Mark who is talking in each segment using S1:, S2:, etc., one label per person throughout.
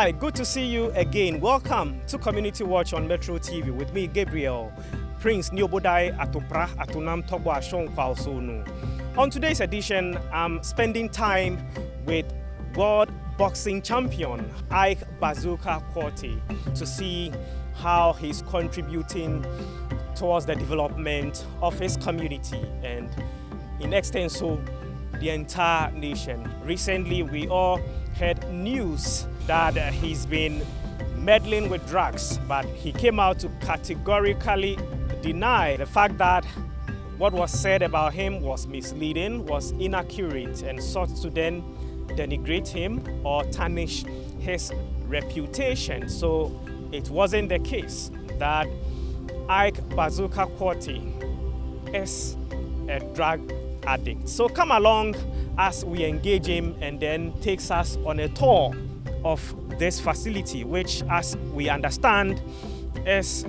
S1: Hi, good to see you again. Welcome to Community Watch on Metro TV with me, Gabriel, Prince Niobodai Atopra Atunam Tobo Ashon Kwalsonu. On today's edition, I'm spending time with world boxing champion Ike Bazooka Quartey to see how he's contributing towards the development of his community and in extenso the entire nation. Recently, we all heard news that he's been meddling with drugs, but he came out to categorically deny the fact that what was said about him was misleading, was inaccurate, and sought to then denigrate him or tarnish his reputation. So it wasn't the case that Ike Bazooka Quartey is a drug addict. So come along as we engage him and then takes us on a tour of this facility, which, as we understand, is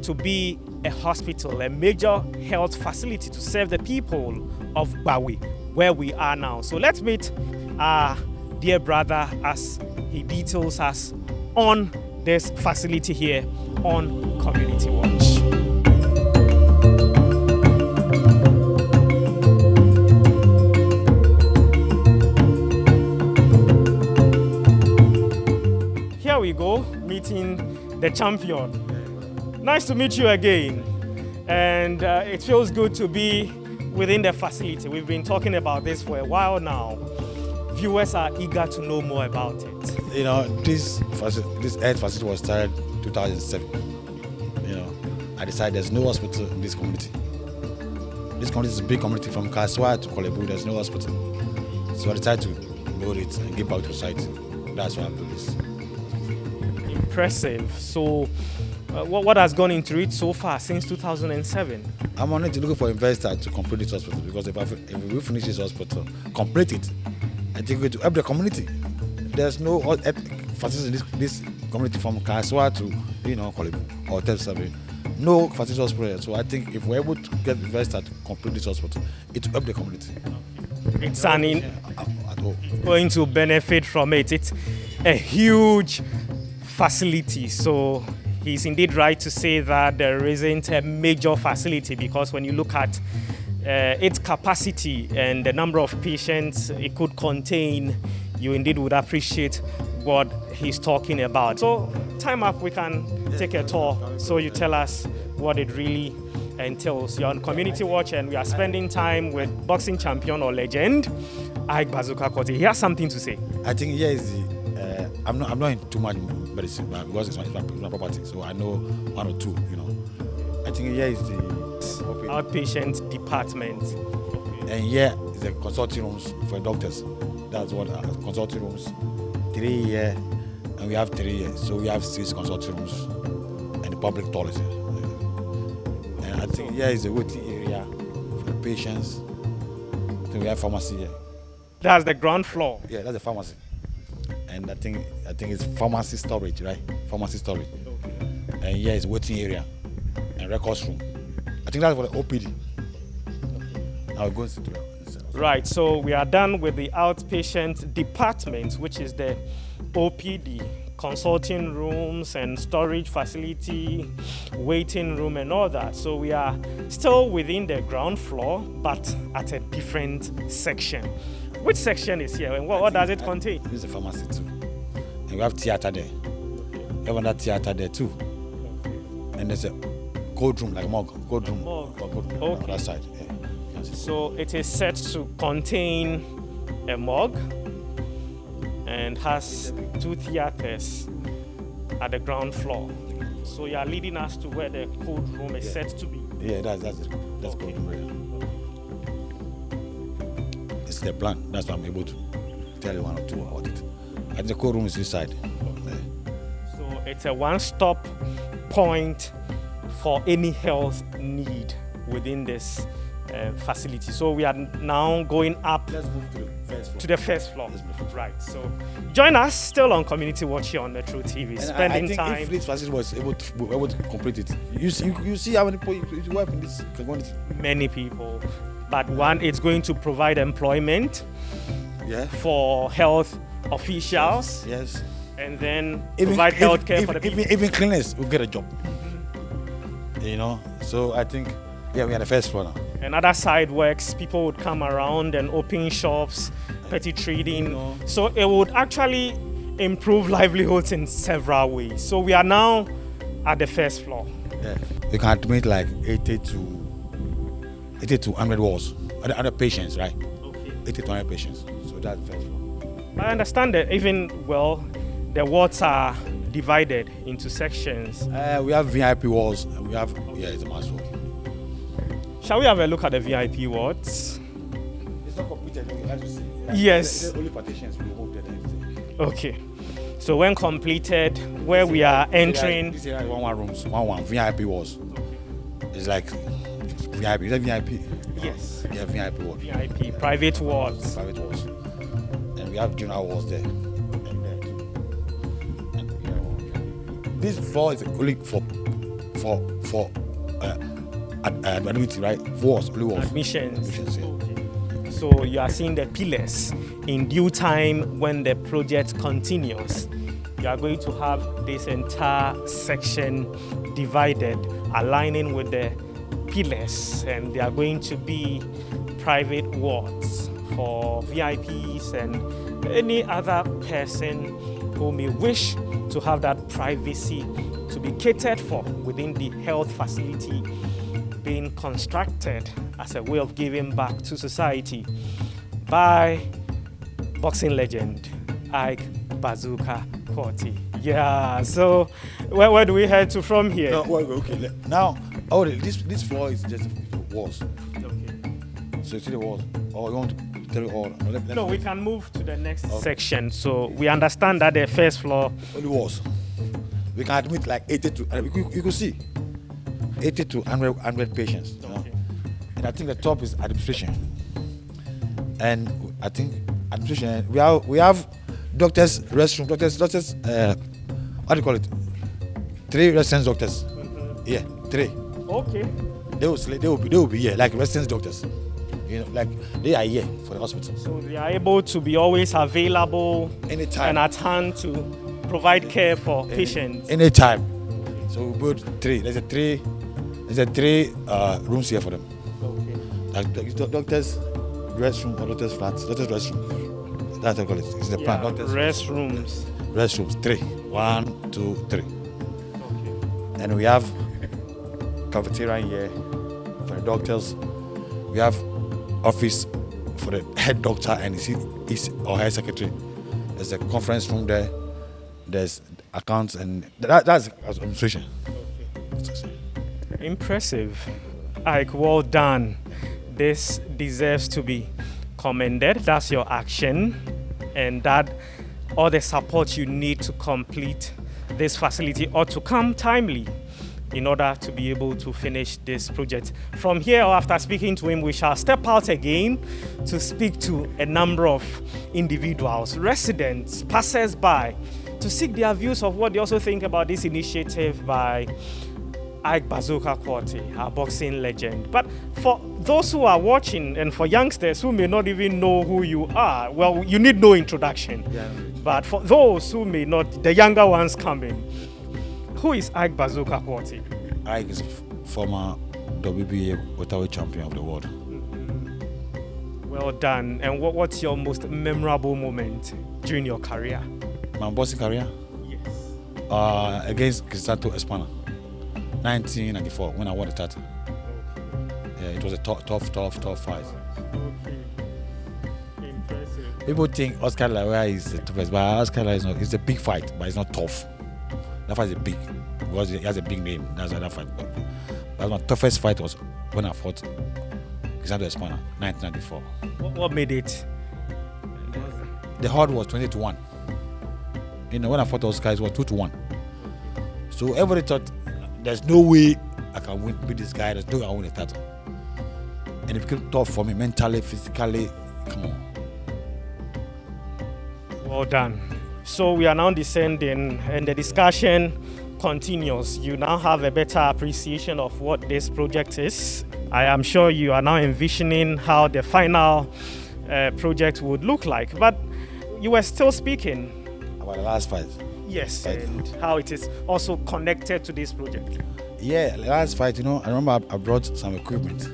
S1: to be a hospital, a major health facility to serve the people of Bawi, where we are now. So let's meet our dear brother as he details us on this facility here on Community Watch. Here we go, meeting the champion. Nice to meet you again. And it feels good to be within the facility. We've been talking about this for a while now. Viewers are eager to know more about it.
S2: You know, this health facility was started in 2007. You know, I decided there's no hospital in this community. This community is a big community from Kaswa to Kolebu. There's no hospital. So I decided to build it and give back to society. That's why I built this.
S1: Impressive. So what has gone into it so far since 2007?
S2: I'm on it to look for investors to complete this hospital, because if we finish this hospital, complete it, I think we're to help the community. There's no facilities in this community from Kaswa to Kolebu or Tel-Sabi. No facilities hospital. So I think if we're able to get investors to complete this hospital, it will help the community.
S1: It's going to benefit from it. It's a huge facility. So he's indeed right to say that there isn't a major facility, because when you look at its capacity and the number of patients it could contain, you indeed would appreciate what he's talking about. So time up, we can take a tour so you tell us what it really entails. You're on Community Watch and we are spending time with boxing champion or legend Ike Bazooka Quartey. He has something to say.
S2: I think here is the I'm not in too much medicine, but because it's my property, so I know one or two, I think here is the
S1: outpatient department.
S2: And here is the consulting rooms for doctors. That's what consulting rooms. 3 here, and we have 3 here. So we have 6 consulting rooms and the public toilet. And I think here is the waiting area for the patients. I think we have pharmacy here.
S1: That's the ground floor.
S2: Yeah, that's the pharmacy. And I think it's pharmacy storage, right? Pharmacy storage. Okay. And here is waiting area and records room. I think that's for the OPD. Now we're going to do it.
S1: Right, so we are done with the outpatient department, which is the OPD, consulting rooms and storage facility, waiting room and all that. So we are still within the ground floor, but at a different section. Which section is here and what does it contain?
S2: This is a pharmacy too. And we have theater there. We have another theater there too. And there's a cold room, like a morgue. Cold room.
S1: Okay.
S2: On that side. Yeah.
S1: So it is set to contain a morgue and has 2 theaters at the ground floor. So you are leading us to where the cold room is set to be.
S2: Yeah, that's cold room area. It's the plan. That's why I'm able to tell you one or two about it. And the cold room is inside.
S1: So it's a one-stop point for any health need within this facility. So we are now going up.
S2: Let's move to
S1: the first floor. Right. So join us still on Community Watch here on Metro TV.
S2: And
S1: spending
S2: I think
S1: time.
S2: If this facility was able to complete it, you see how many people you work in this community.
S1: Many people. But one, it's going to provide employment for health officials.
S2: Yes.
S1: And then provide healthcare for the people.
S2: Even cleaners will get a job. So I think, we are the first floor now.
S1: And other side works, people would come around and open shops, petty trading. So it would actually improve livelihoods in several ways. So we are now at the first floor.
S2: Yeah. We can admit like 80 to 100 wards, 100 patients, right?
S1: Okay.
S2: 80 to 100 patients. So that's the first floor.
S1: I understand that the wards are divided into sections.
S2: We have VIP wards, and we have, it's a mass ward.
S1: Shall we have a look at the VIP wards?
S2: It's not completed, as you see.
S1: Yes.
S2: The only partitions we hold there.
S1: Okay. So when completed, where we are entering.
S2: This area is one rooms, one VIP walls. It's like VIP. Is that VIP?
S1: Yes.
S2: Yeah, VIP ward.
S1: VIP, private wards.
S2: Private wards. And we have general wards there. And this floor is only for admittance, right? Wards, only wards.
S1: Admissions.
S2: Yeah.
S1: Okay. So you are seeing the pillars. In due time, when the project continues, you are going to have this entire section divided, aligning with the pillars, and they are going to be private wards for VIPs and any other person who may wish to have that privacy to be catered for within the health facility being constructed as a way of giving back to society by boxing legend Ike Bazooka Quartey. Yeah, so where do we head to from here?
S2: No, okay. Now, this floor is just the walls.
S1: Okay.
S2: So you see the walls. Or you want to tell you all?
S1: No, we can move to the next section. So we understand that the first floor.
S2: Only walls. We can admit like 80 to, you could see, 80 to 100 patients.
S1: Okay.
S2: And I think the top is administration. And I think administration, we have doctors, restroom, doctors, what do you call it? 3 residence doctors.
S1: Mm-hmm.
S2: Yeah, 3.
S1: Okay.
S2: They will be here, like residence doctors. Like they are here for the hospital.
S1: So they are able to be always available
S2: anytime
S1: and at hand to provide care for patients.
S2: Anytime. So we build 3. There's a 3 rooms here for them.
S1: Okay.
S2: Like doctors restroom or doctors flats, doctors restroom. That's what I call it. It's the plan. Doctors
S1: restrooms.
S2: Restrooms 3. 1, 2, 3.
S1: Okay.
S2: And we have cafeteria here for the doctors. We have office for the head doctor and his or her secretary. There's a conference room there. There's accounts and that's administration.
S1: Okay. Impressive. Ike, well done. This deserves to be commended. That's your action, and that all the support you need to complete this facility ought to come timely in order to be able to finish this project. From here, after speaking to him, we shall step out again to speak to a number of individuals, residents, passers-by, to seek their views of what they also think about this initiative by Ike Bazooka Quartey, our boxing legend. But for those who are watching and for youngsters who may not even know who you are, well, you need no introduction.
S2: Yeah.
S1: But for those who may not, the younger ones coming, who is Ike Bazooka Quartey?
S2: Ike is former WBA welterweight champion of the world.
S1: Mm-hmm. Well done. And what's your most memorable moment during your career?
S2: My boxing career?
S1: Yes.
S2: Against Crisanto Espana, 1994, when I won the title. Yeah, it was a tough fight.
S1: Okay. Impressive.
S2: People think Oscar Lawyer is the toughest, but Oscar Lawyer is not. It's a big fight, but it's not tough. That fight is big because he has a big name. That's why that fight. But my toughest fight was when I fought Crisanto Espana, 1994.
S1: What made it?
S2: The hard was 20-1. When I fought Oscar, it was 2-1. So everybody thought there's no way I can beat this guy. There's no way I win the title. And it became tough for me mentally, physically. Come on.
S1: Well done. So we are now descending and the discussion continues. You now have a better appreciation of what this project is. I am sure you are now envisioning how the final project would look like. But you were still speaking
S2: About the last fight.
S1: Yes, and how it is also connected to this project.
S2: Yeah, the last fight, I remember I brought some equipment.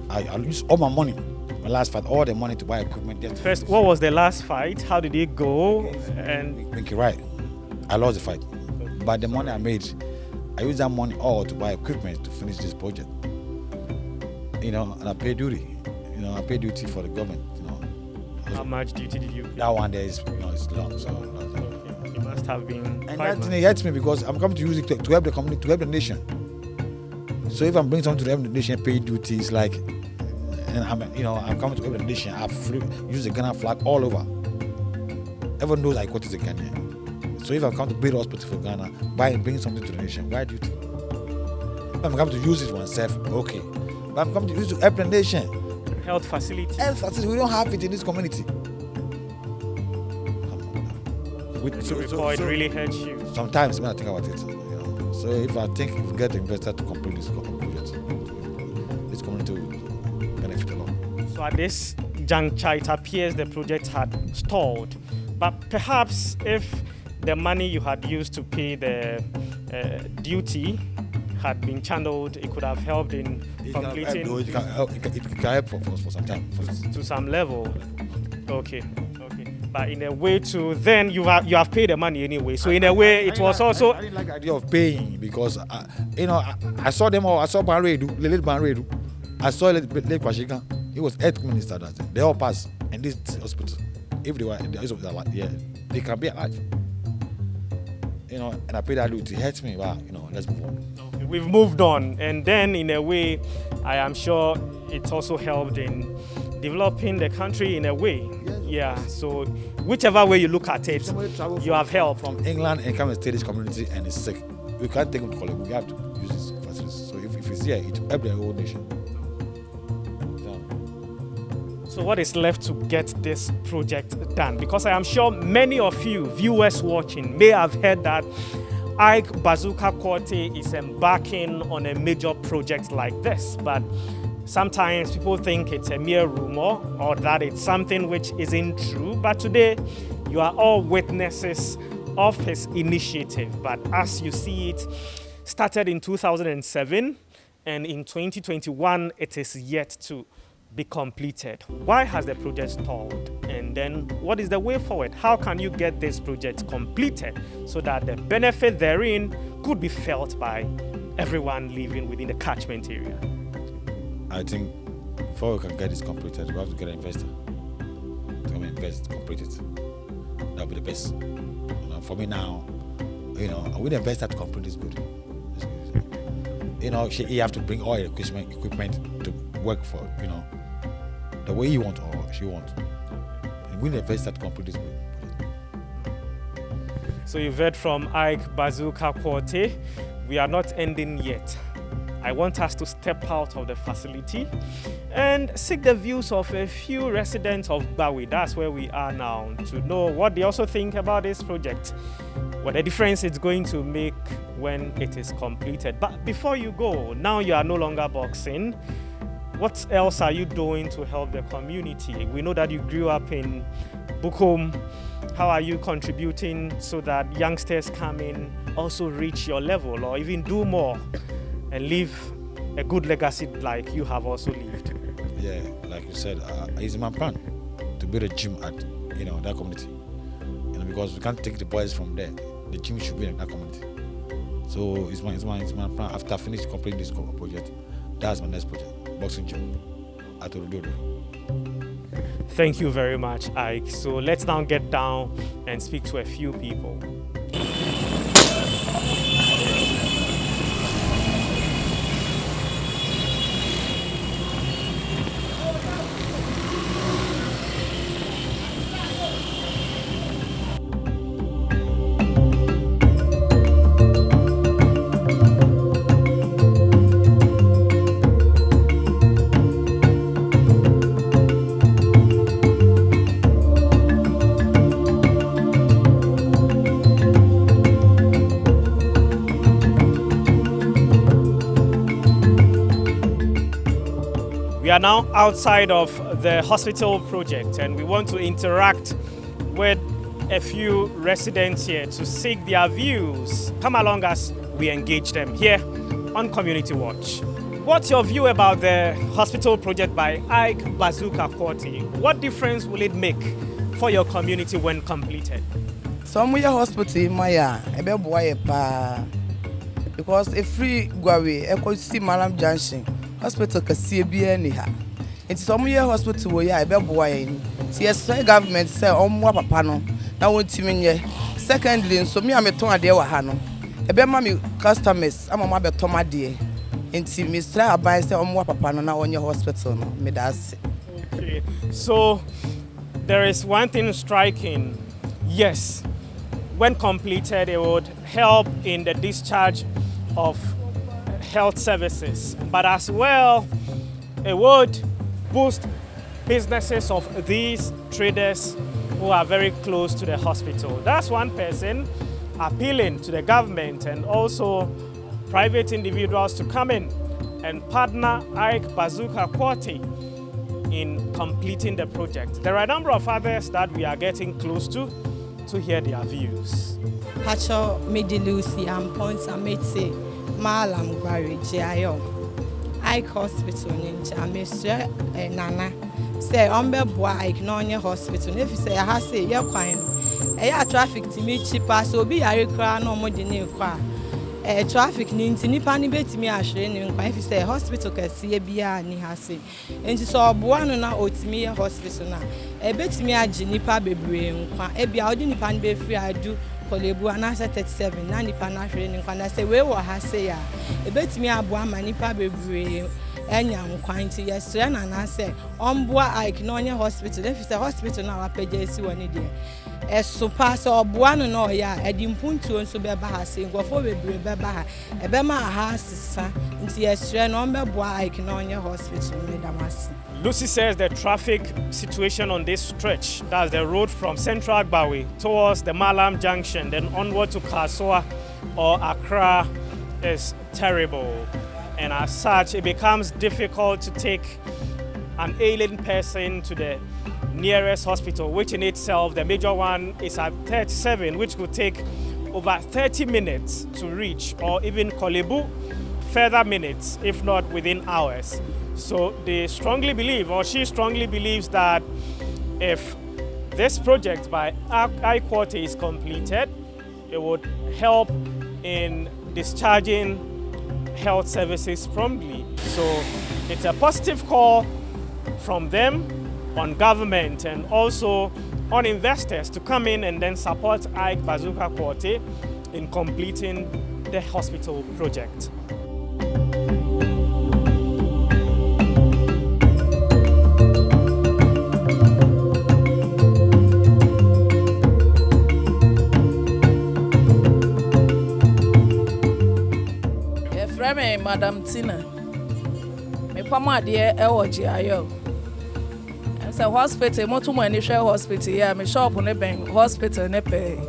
S2: I used all my money. My last fight, all the money to buy equipment.
S1: First, what was the last fight? How did it go? And
S2: Make it right. I lost the fight. But the money I made, I used that money all to buy equipment to finish this project. And I paid duty. I paid duty for the government.
S1: How much duty did you pay?
S2: That one there is, it's long. So,
S1: okay. It must have been.
S2: and
S1: quite
S2: that thing hurts me because I'm coming to use it to help the community, to help the nation. So if I'm bringing something to help the nation, pay duties like, and I'm coming to help the nation. I've used the Ghana flag all over. Everyone knows I Quartey'S a Ghanaian. So if I'm coming to build a hospital for Ghana, bring something to the nation, why duty? If I'm coming to use it for myself, okay. But I'm coming to use it to help the nation.
S1: Health facility.
S2: Health facility, we don't have it in this community.
S1: It really hurts you.
S2: Sometimes when I think about it, So if I think if we get the investor to complete this project, this community will benefit a lot.
S1: So at this juncture, it appears the project had stalled. But perhaps if the money you had used to pay the duty had been channeled, it could have helped in completing.
S2: It can help for some time.
S1: To some level. Okay. But in a way too, then you have paid the money anyway. So in a way, it was also.
S2: I didn't like the idea of paying because I saw them all. I saw Late Banredu. I saw Late Kwashika. He was health minister that day. They all passed in this hospital. If they were in the hospital, they can be alive. And I paid that duty. It hurts me, but let's move on.
S1: Okay, we've moved on, and then in a way, I am sure it also helped in developing the country in a way. Yes. So whichever way you look at it, you have helped.
S2: From England and come and stay this community and is sick. We can't take him to college. We have to use this facilities. So if it's here, it will help the whole nation.
S1: So what is left to get this project done? Because I am sure many of you viewers watching may have heard that Ike Bazooka Quartey is embarking on a major project like this, but sometimes people think it's a mere rumor or that it's something which isn't true. But today, you are all witnesses of his initiative. But as you see, it started in 2007, and in 2021, it is yet to be completed. Why has the project stalled? And then what is the way forward? How can you get this project completed so that the benefit therein could be felt by everyone living within the catchment area?
S2: I think before we can get this completed, we have to get an investor to come invest to complete it. That will be the best. For me now, I will invest to complete this building. You have to bring all your equipment to work for, the way you want or she wants. We invest to complete this building.
S1: So you've heard from Ike Bazooka Quartey. We are not ending yet. I want us to step out of the facility and seek the views of a few residents of Bawi. That's where we are now, to know what they also think about this project, what the difference it's going to make when it is completed. But before you go, now you are no longer boxing. What else are you doing to help the community? We know that you grew up in Bukom. How are you contributing so that youngsters come in, also reach your level or even do more and leave a good legacy like you have also lived?
S2: Yeah, like you said, it's my plan to build a gym at that community. Because we can't take the boys from there. The gym should be in that community. So it's my plan. After I finish completing this project, that's my next project. Boxing gym at Orododo.
S1: Thank you very much, Ike. So let's now get down and speak to a few people. We are now outside of the hospital project and we want to interact with a few residents here to seek their views. Come along as we engage them here on Community Watch. What's your view about the hospital project by Ike Bazooka Quartey? What difference will it make for your community when completed?
S3: Some hospital in Maya, a bit boy pa, because a free Guawe, a could see Malam Junction, hospital can see a BNH. It's some hospital where I bet boy. Yes, government say more papano. Now won't me. Secondly, so me I'm a ton de wahano. A be mammy customers, I'm a mother Toma dear. Inti Mr. Abai say more papano now on your hospital. Me that's
S1: okay. So there is one thing striking. Yes, when completed, it would help in the discharge of health services, but as well, it would boost businesses of these traders who are very close to the hospital. That's one person appealing to the government and also private individuals to come in and partner Ike Bazooka Quartey in completing the project. There are a number of others that we are getting close to hear their views.
S4: Pacho Midi Lucy and Points and Mete Malam Barry Jayo Ike Hospital Ninja Mr. Nana say boy Ike no hospital. If you say I have say you're quite a traffic to me cheaper, so be a require no more than you traffic needs nipa ni betimi ahwere ni nkwa if say hospital kase bia ni hase enti so oboa no na otimi hospital na betimi agi nipa bebre nkwa bia odi nipa ni be free adu kolebu anasa 37 na nipa na ahwere ni nkwa na say we wo hase ya betimi aboa ma nipa bebre enya nkwa enti yesre na na say omboa Ike no onye hospital if say hospital na wapeja esi woni de so pass oboa no no ya edimpuntu nso be ba ha se ngofo bebre be ba ha ebe ma ha sisa nti yesre no mbeboa Ike no onye hospital me damasi.
S1: Lucy says the traffic situation on this stretch, that's the road from Central Agbawe towards the Malam Junction, then onward to Kasoa or Accra, is terrible. And as such, it becomes difficult to take an ailing person to the nearest hospital, which in itself, the major one is at 37, which could take over 30 minutes to reach, or even Kolebu, further minutes, if not within hours. So they strongly believe, or she strongly believes, that if this project by Ike Quartey is completed, it would help in discharging health services promptly. So it's a positive call from them on government and also on investors to come in and then support Ike Bazooka Quartey in completing the hospital project.
S5: Madam Tina, me pama de Giayo. And so hospital, motu money share hospital, yeah, me shop on a bank, hospital ne pay.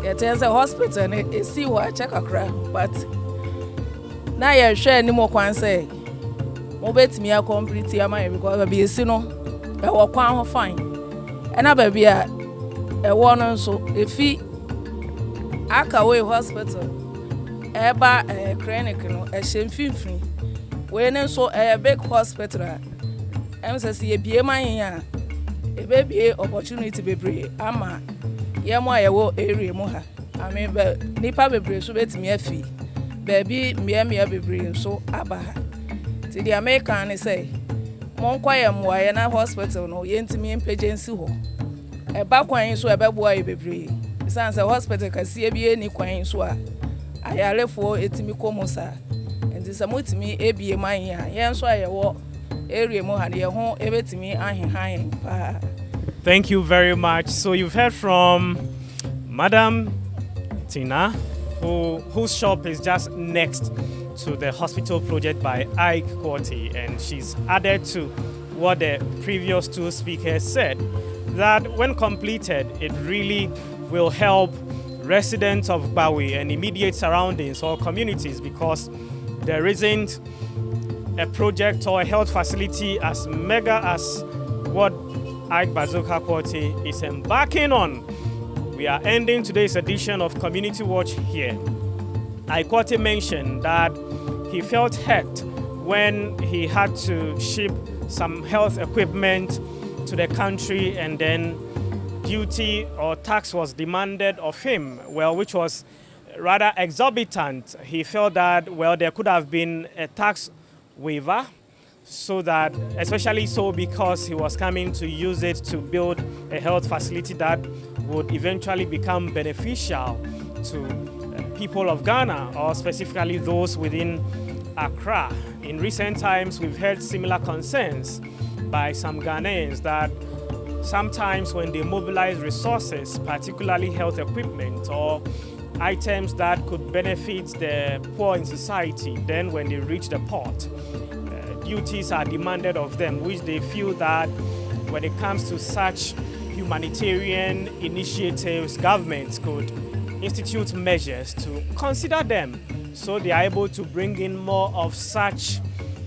S5: Yet as a hospital, ne see what check a crap, but now you share any more can say. Mobet me a complete yama because I be a sino, I walk on fine. And I be a one so if he Akaway hospital. Eba clinic no e hemfimfini we ne so big hospital em say se bie man ya e be bie opportunity bebre ama ye mo ayewo area mu ha ame be nipa bebre so betimi afi baby mia bebre so aba ha ti the American ne say mon kwaye mo aye na hospital no ye ntimi emergency ho e ba kwan so e be boa ye bebre san say hospital kase bie ni kwan so a ayarefo etimi komusa enti samotimi ebie man ya yen so ayewo area mu ha ne ho ebetimi ahehan pa.
S1: Thank you very much. So you've heard from Madam Tina, whose shop is just next to the hospital project by Ike Quartey, and she's added to what the previous two speakers said, that when completed, it really will help residents of Bawi and immediate surroundings or communities, because there isn't a project or a health facility as mega as what Ike Bazooka Quartey is embarking on We are ending today's edition of Community Watch here. Quartey mentioned that he felt hurt when he had to ship some health equipment to the country, and then duty or tax was demanded of him, which was rather exorbitant. He felt that, there could have been a tax waiver, so that, especially so because he was coming to use it to build a health facility that would eventually become beneficial to people of Ghana, or specifically those within Accra. In recent times, we've heard similar concerns by some Ghanaians that sometimes when they mobilize resources, particularly health equipment or items that could benefit the poor in society, then when they reach the port, duties are demanded of them, which they feel that when it comes to such humanitarian initiatives, governments could institute measures to consider them, so they are able to bring in more of such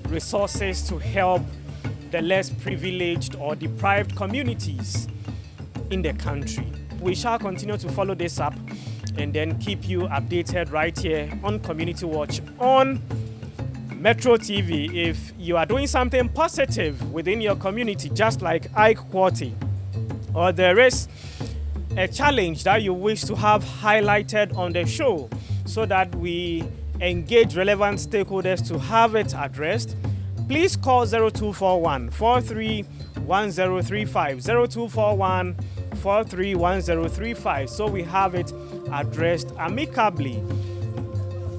S1: resources to help the less privileged or deprived communities in the country. We shall continue to follow this up and then keep you updated right here on Community Watch on Metro TV. If you are doing something positive within your community, just like Quartey, or there is a challenge that you wish to have highlighted on the show so that we engage relevant stakeholders to have it addressed, please call 0241 431035, 0241 431035, so we have it addressed amicably.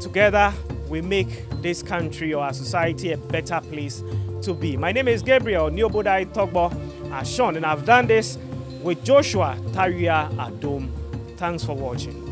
S1: Together, we make this country or our society a better place to be. My name is Gabriel Niobodai Togbo Ashon, and I've done this with Joshua Taria Adom. Thanks for watching.